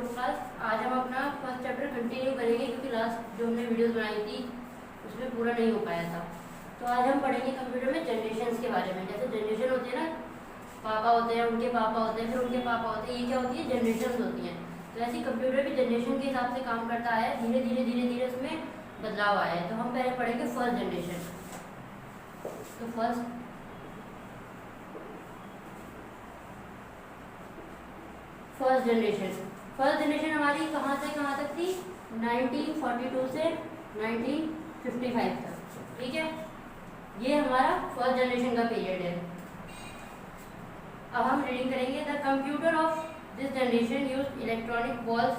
Podcast. आज हम अपना फर्स्ट चैप्टर कंटिन्यू करेंगे क्योंकि लास्ट जो हमने वीडियोस बनाई थी उसमें पूरा नहीं हो पाया था। तो आज हम पढ़ेंगे कंप्यूटर में जनरेशन्स के बारे में। जैसे जनरेशन होती है ना, पापा होते हैं, उनके पापा होते हैं, फिर उनके पापा होते हैं, ये क्या होती है, जनरेशन्स होती हैं। तो ऐसे कंप्यूटर भी जनरेशन के हिसाब से काम करता है, धीरे धीरे उसमें बदलाव आया है। तो हम पहले पढ़ेंगे फर्स्ट जनरेशन। तो फर्स्ट जनरेशन हमारी कहाँ से कहाँ तक थी, 1942 से 1955 तक। ठीक है, ये हमारा फर्स्ट जनरेशन का पीरियड है। अब हम रीडिंग करेंगे। The computer of this generation use electronic valves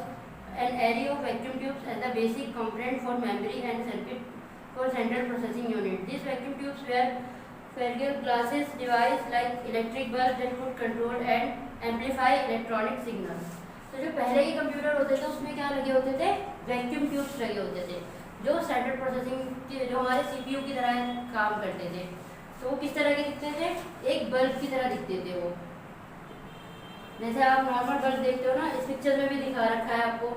and array of vacuum tubes as the basic component for memory and circuit for central processing unit. This vacuum tubes were Ferrier glasses device like electric bulb that could control and amplify electronic signals। तो जो पहले के computer होते थे उसमें क्या लगे होते थे, वैक्यूम ट्यूब्स लगे होते थे जो सेंट्रल प्रोसेसिंग के, जो हमारे सीपीयू की तरह काम करते थे। तो वो किस तरह के दिखते थे, एक बल्ब की तरह दिखते थे वो। जैसे आप नॉर्मल बल्ब देखते हो ना, इस पिक्चर में भी दिखा रखा है आपको।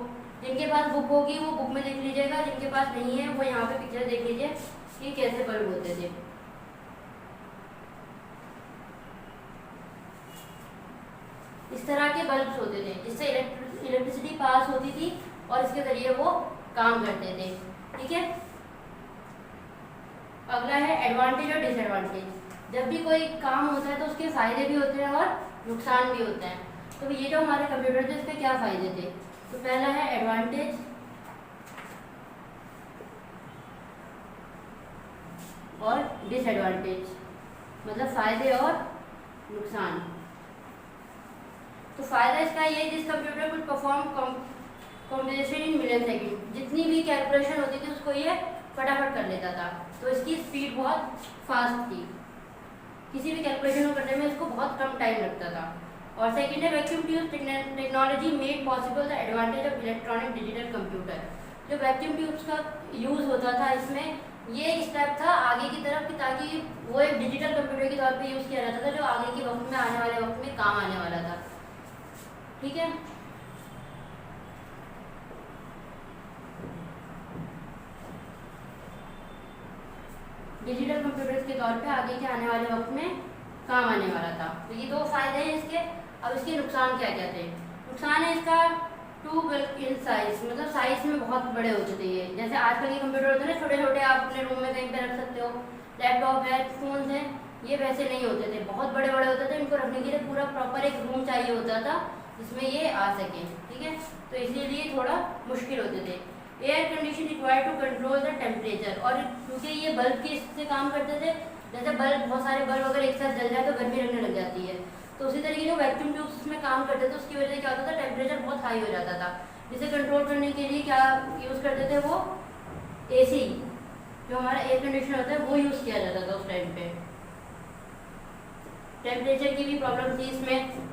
जिनके पास बुक होगी वो बुक में देख लीजिएगा, जिनके पास नहीं है वो यहाँ पे पिक्चर देख लीजिए कि कैसे बल्ब होते थे। इस तरह के बल्ब्स होते थे जिससे इलेक्ट्रिसिटी पास होती थी और इसके जरिए वो काम करते थे। ठीक है, अगला है एडवांटेज और डिसएडवांटेज। जब भी कोई काम होता है तो उसके फायदे भी होते हैं और नुकसान भी होते हैं। तो ये जो हमारे कंप्यूटर थे इसके क्या फायदे थे, तो पहला है एडवांटेज और डिसएडवांटेज, मतलब फायदे और नुकसान। तो फायदा इसका ये, this computer could perform computation in million second. जितनी भी कैलकुलेशन होती थी उसको ये फटाफट कर लेता था, तो इसकी स्पीड बहुत फास्ट थी। किसी भी कैलकुलेशन को करने में इसको बहुत कम टाइम लगता था। और सेकंड है vacuum tube technology made possible the advantage of electronic digital computer. जो वैक्यूम ट्यूब्स का यूज होता था इसमें ये स्टेप था आगे की तरफ कि ताकि वो एक डिजिटल कंप्यूटर के तौर पे यूज किया जाता था जो आगे के वक्त में आने वाले वक्त में काम आने वाला था। ठीक है, डिजिटल कंप्यूटर्स के तौर पे आगे के आने वाले वक्त में काम आने वाला था। तो ये दो फायदे हैं इसके। अब इसके नुकसान क्या क्या थे। नुकसान है इसका टू बल्क इन साइज, मतलब साइज में बहुत बड़े होते थे ये। जैसे आजकल के कंप्यूटर होते हैं ना छोटे छोटे, आप अपने रूम में कहीं पे रख सकते हो। लैपटॉप है, फोन है, ये वैसे नहीं होते थे, बहुत बड़े बड़े होते थे। इनको रखने के लिए पूरा प्रॉपर एक रूम चाहिए होता था जिसमें ये आ सके। ठीक है, तो इसीलिए थोड़ा मुश्किल होते थे। Air condition required to control the temperature, और क्योंकि ये बल्ब के से काम करते थे, जैसे बल्ब बहुत सारे बल्ब अगर एक साथ जल जाए तो गर्मी लगने लग जाती है। तो उसी तरीके जो वैक्यूम ट्यूब्स में काम करते थे उसकी वजह से क्या होता था, टेम्परेचर बहुत हाई हो जाता था। जिसे कंट्रोल करने के लिए क्या यूज़ करते थे, वो AC, जो हमारा एयर कंडीशनर होता है वो यूज़ किया जाता था उस टाइम पे। टेम्परेचर की भी प्रॉब्लम थी इसमें।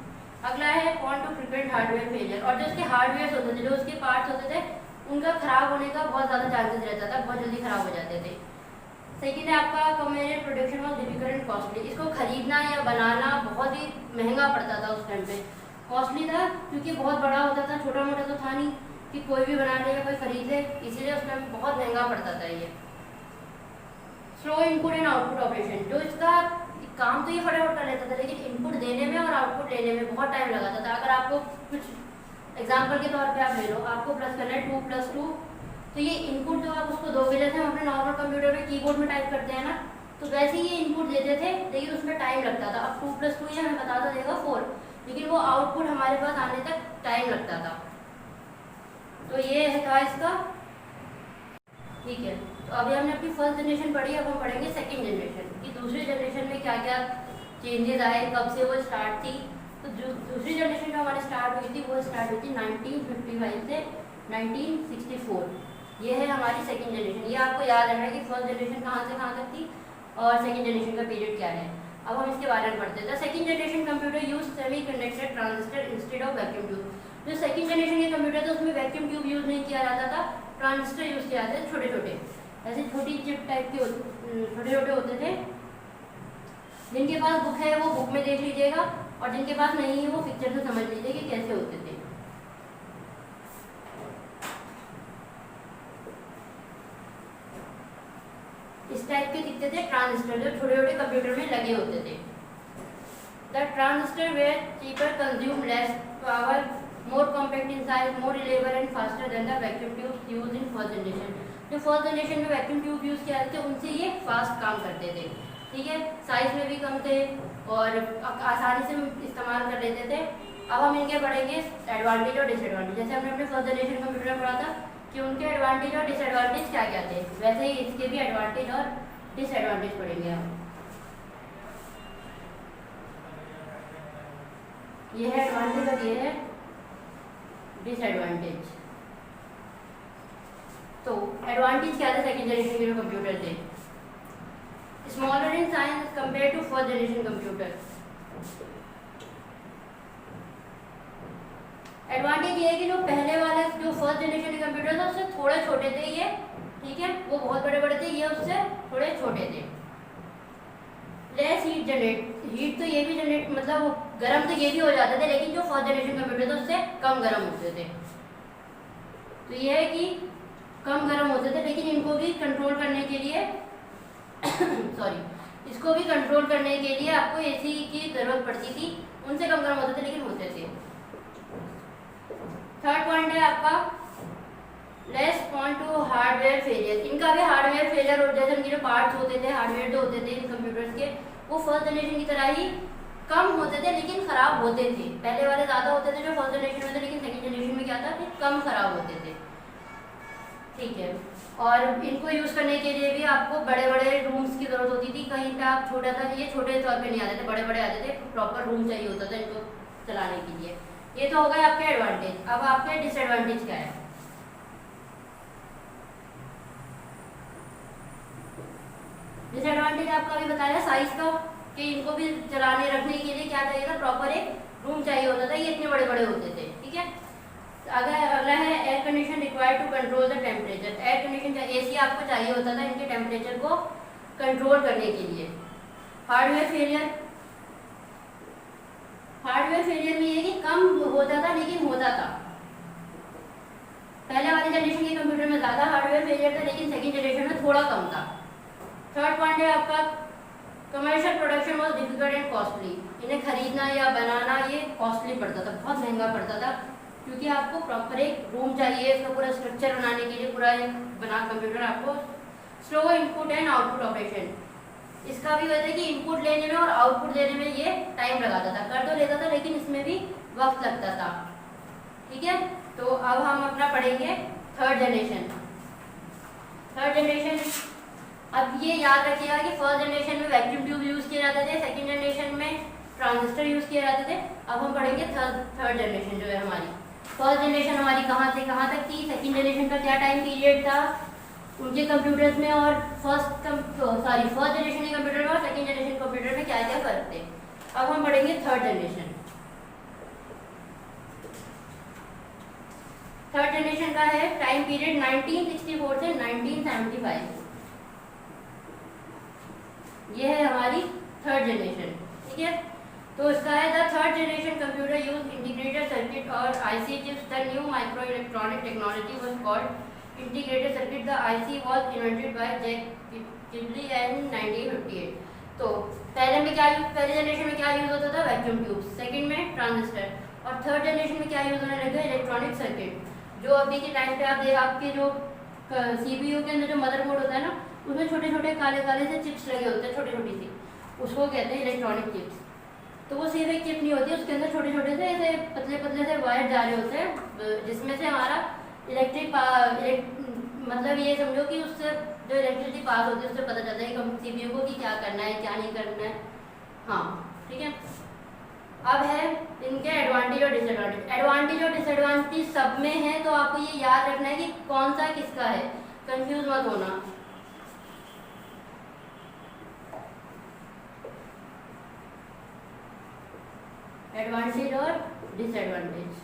अगला है कौन टू प्रिवेंट हार्डवेयर फेलियर, और जो उसके हार्डवेयर होते थे, जो उसके पार्ट्स होते थे, उनका खराब होने का बहुत ज़्यादा चांसेस रहता था, बहुत जल्दी खराब हो जाते थे। सेकेंड है आपका communicate production was difficult and costly. इसको खरीदना या बनाना बहुत ही महंगा पड़ता था उस टाइम पे। कॉस्टली था क्योंकि बहुत बड़ा होता था, छोटा मोटा तो था नहीं कि कोई भी बना ले या कोई खरीद ले, इसीलिए उस टाइम बहुत महंगा पड़ता था ये। Slow input and output operation, जो इसका काम तो ये फटाफट कर लेता था लेकिन इनपुट देने में और आउटपुट लेने में बहुत टाइम लगाता था। अगर आपको कुछ एग्जांपल के तौर पे आप ले लो, आपको प्लस करना है 2 + 2, तो ये इनपुट जो आप उसको दोगे, जैसे हम अपने नॉर्मल कंप्यूटर में कीबोर्ड में टाइप करते हैं ना, तो वैसे ही ये इनपुट देते थे लेकिन उसमें टाइम लगता था। अब 2 + 2 ये हमें बताता देगा 4, लेकिन वो आउटपुट हमारे पास आने तक टाइम लगता था। तो ये था इसका। ठीक है, तो अभी हमने अपनी फर्स्ट जनरेशन पढ़ी, अब हम पढ़ेंगे सेकंड जनरेशन कि दूसरी जनरेशन में क्या क्या चेंजेस आए, कब से वो स्टार्ट थी। तो जो दूसरी जनरेशन जो हमारी स्टार्ट हुई थी वो स्टार्ट हुई थी 1955 से 1964। ये है हमारी सेकंड जनरेशन। ये आपको याद रखना है कि फर्स्ट जनरेशन कहाँ से कहाँ तक थी और सेकंड जनरेशन का पीरियड क्या है। अब हम इसके बारे में पढ़ते हैं। The second generation computer use semiconductor transistor instead of vacuum tube. जो सेकंड जनरेशन के कंप्यूटर थे उसमें वैक्यूम ट्यूब यूज नहीं किया जाता था, ट्रांजिस्टर यूज किया जाता था, छोटे छोटे ऐसे छोटी चिप टाइप के छोटे छोटे होते थे। जिनके पास बुक है वो बुक में देख लीजिएगा और जिनके पास नहीं है वो पिक्चर से समझ लीजिए कि कैसे होते थे। इस टाइप के दिखते थे ट्रांजिस्टर, जो छोटे छोटे कंप्यूटर में लगे होते थे। The transistor were cheaper, consume less power, more compact in size, more reliable and faster than the vacuum tube used in first generation. जो फर्स्ट जनरेशन में वैक्यूम ट्यूब यूज किया जाते थे उनसे ये फास्ट काम करते थे, ठीक है, साइज में भी कम थे और आसानी से इस्तेमाल कर लेते थे। अब हम इनके पढ़ेंगे एडवांटेज और डिसएडवांटेज। जैसे हमने अपने फर्स्ट जनरेशन कंप्यूटर में पढ़ा था कि उनके एडवांटेज और डिसएडवांटेज क्या क्या थे, वैसे ही इसके भी एडवांटेज और डिसएडवांटेज पढ़ेंगे हम। ये है एडवांटेज और ये है डिसएडवांटेज। तो एडवांटेज क्या था सेकंड जनरेशन के जो कंप्यूटर थे? Smaller in size compare to first generation computer. Advantage ये है कि जो पहले वाले जो फर्स्ट जनरेशन के कंप्यूटर था उससे थोड़े छोटे थे ये, ठीक है, वो बहुत बड़े बड़े थे, ये उससे थोड़े छोटे थे। लेस हीट जनरेट, हीट तो ये भी जनरेट मतलब गर्म तो ये भी हो जाते थे, लेकिन जो फर्स्ट जनरेशन कंप्यूटर था उससे कम गर्म होते थे। तो ये है कि कम गर्म होते थे, लेकिन इनको भी कंट्रोल करने के लिए सॉरी इसको भी कंट्रोल करने के लिए आपको एसी की जरूरत पड़ती थी। उनसे कम गर्म होते थे लेकिन होते थे। थर्ड पॉइंट है आपका less point two hardware failure. इनका भी हार्डवेयर फेलियर हो, जैसे उनके जो पार्ट्स होते थे, हार्डवेयर जो होते थे इन कंप्यूटर्स के, वो फर्स्ट जनरेशन की तरह ही कम होते थे लेकिन खराब होते थे। पहले वाले ज़्यादा होते थे जो फर्स्ट जनरेशन में थे, लेकिन सेकंड जनरेशन में क्या था कि कम खराब होते थे, ठीक है। और इनको यूज़ करने के लिए भी आपको बड़े बड़े रूम्स की ज़रूरत होती थी। कहीं पे आप छोटा था, ये छोटे तौर पे नहीं आते थे, बड़े बड़े आते थे, प्रॉपर रूम चाहिए होता था इनको चलाने के लिए। ये तो हो गए आपके एडवांटेज। अब आपके डिसएडवांटेज क्या है? डिसएडवांटेज आपका भी बताया साइज का, कि इनको भी चलाने रखने के लिए क्या चाहिए था, प्रॉपर एक रूम चाहिए होता था, ये इतने बड़े बड़े होते थे, ठीक है। अगला है air condition required to control the temperature. Air condition AC आपको चाहिए होता था इनके टेम्परेचर को कंट्रोल करने के लिए। हार्डवेयर फेलियर, हार्डवेयर फेलियर में ये कि कम होता था लेकिन होता था। पहले वाले जनरेशन के कंप्यूटर में ज़्यादा हार्डवेयर फेलियर था, लेकिन सेकंड जनरेशन में थोड़ा कम था। थर्ड पॉइंट है आपका commercial production was difficult and costly. इन्हें खरीदना या बनाना ये कॉस्टली पड़ता था, बहुत महंगा पड़ता था, क्योंकि आपको प्रॉपर एक रूम चाहिए, इसका पूरा स्ट्रक्चर बनाने के लिए पूरा एक बना कंप्यूटर आपको। Slow input and output operation, इसका भी वजह है कि इनपुट लेने में और आउटपुट देने में ये टाइम लगाता था, कर तो लेता था लेकिन इसमें भी वक्त लगता था, ठीक है। तो अब हम अपना पढ़ेंगे थर्ड जनरेशन। थर्ड जनरेशन, अब ये याद रखिएगा कि फर्स्ट जनरेशन में वैक्यूम ट्यूब यूज़ किए जाते थे, सेकंड जनरेशन में ट्रांजिस्टर यूज़ किए जाते थे। अब हम पढ़ेंगे थर्ड जनरेशन जो है हमारी। फर्स्ट जनरेशन हमारी कहाँ से कहाँ तक थी, सेकंड जनरेशन का क्या टाइम पीरियड था उनके कंप्यूटर्स में, और फर्स्ट जनरेशन के कंप्यूटर में और सेकंड जनरेशन कंप्यूटर में क्या क्या फर्क थे। अब हम पढ़ेंगे थर्ड जनरेशन। थर्ड जनरेशन का है टाइम पीरियड 1964 से 1975। ये है हमारी थर्ड जनरेशन, ठीक है। तो इसका है the third generation computer use integrated circuit और IC chips. The new microelectronic technology was called integrated circuit. The IC was invented by Jack किबली इन 1958। तो पहले जनरेशन में क्या यूज होता था, वैक्यूम ट्यूब, सेकंड में ट्रांजिस्टर, और थर्ड जनरेशन में क्या यूज होने लगा, इलेक्ट्रॉनिक सर्किट। जो अभी के टाइम पे आप आपके जो सीपीयू के अंदर जो मदरबोर्ड होता है ना, उसमें छोटे छोटे काले काले से चिप्स लगे होते हैं, छोटी छोटी सी, उसको कहते हैं इलेक्ट्रॉनिक चिप्स। तो वो सिर्फ एक चिप नहीं होती, उसके अंदर छोटे छोटे से ऐसे पतले पतले से वायर जा रहे होते हैं, जिसमें से हमारा मतलब ये समझो कि उससे जो इलेक्ट्रिसिटी पास होती है उससे पता चलता है कि सीपीयू को कि क्या करना है क्या नहीं करना है। हाँ, ठीक है। अब है इनके एडवांटेज और डिसएडवांटेज। एडवांटेज और डिसएडवांटेज सब में है, तो आपको ये याद रखना है कि कौन सा किसका है, कंफ्यूज मत होना। एडवांटेज और डिसएडवांटेज।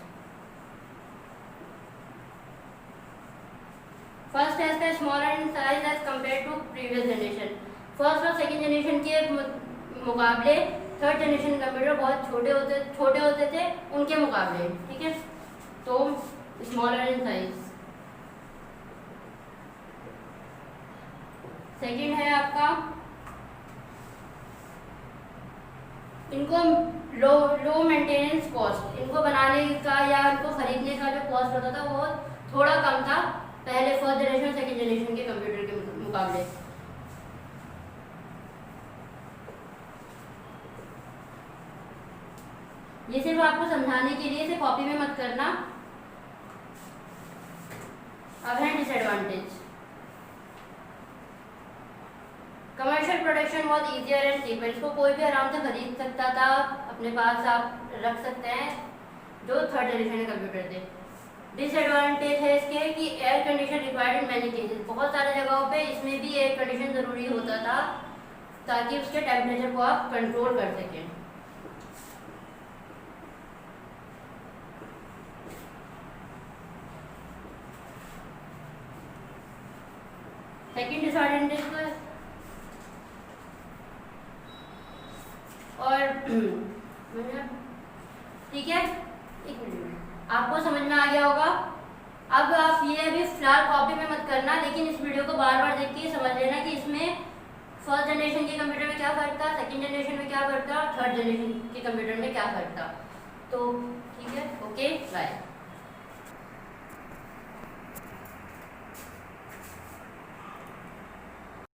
फर्स्ट है इसका smaller in size as compare to previous generation. First और सेकंड जनरेशन के मुकाबले थर्ड जनरेशन कंप्यूटर बहुत छोटे होते थे उनके मुकाबले, ठीक है। तो स्मॉलर इन साइज। सेकंड है आपका, इनको लो मेंटेनेंस कॉस्ट, इनको बनाने का या इनको खरीदने का जो कॉस्ट होता था वो थोड़ा कम था पहले फर्स्ट जनरेशन सेकंड जनरेशन के कंप्यूटर के मुकाबले। ये सिर्फ आपको समझाने के लिए, इसे कॉपी में मत करना। अब है डिसएडवांटेज। कमर्शियल प्रोडक्शन बहुत ईजियर एंड चीपर, इसको कोई भी आराम से खरीद सकता था, अपने पास आप रख सकते हैं जो थर्ड जनरेशन के कंप्यूटर थे। डिसएडवांटेज है इसके कि air condition required in many cases, बहुत सारे जगहों पे इसमें भी एयर कंडीशन ज़रूरी होता था ताकि उसके टेम्परेचर को आप कंट्रोल कर सकें। सेकेंड डिसएडवांटेज और ठीक है, एक मिनट, आपको समझ में आ गया होगा। अब आप ये अभी फिलहाल कॉपी में मत करना, लेकिन इस वीडियो को बार बार देख के समझ लेना कि इसमें फर्स्ट जनरेशन के कंप्यूटर में क्या फ़र्क था, सेकंड जनरेशन में क्या फ़र्क था, थर्ड जनरेशन के कंप्यूटर में क्या फ़र्क था। तो ठीक है, ओके, बाय।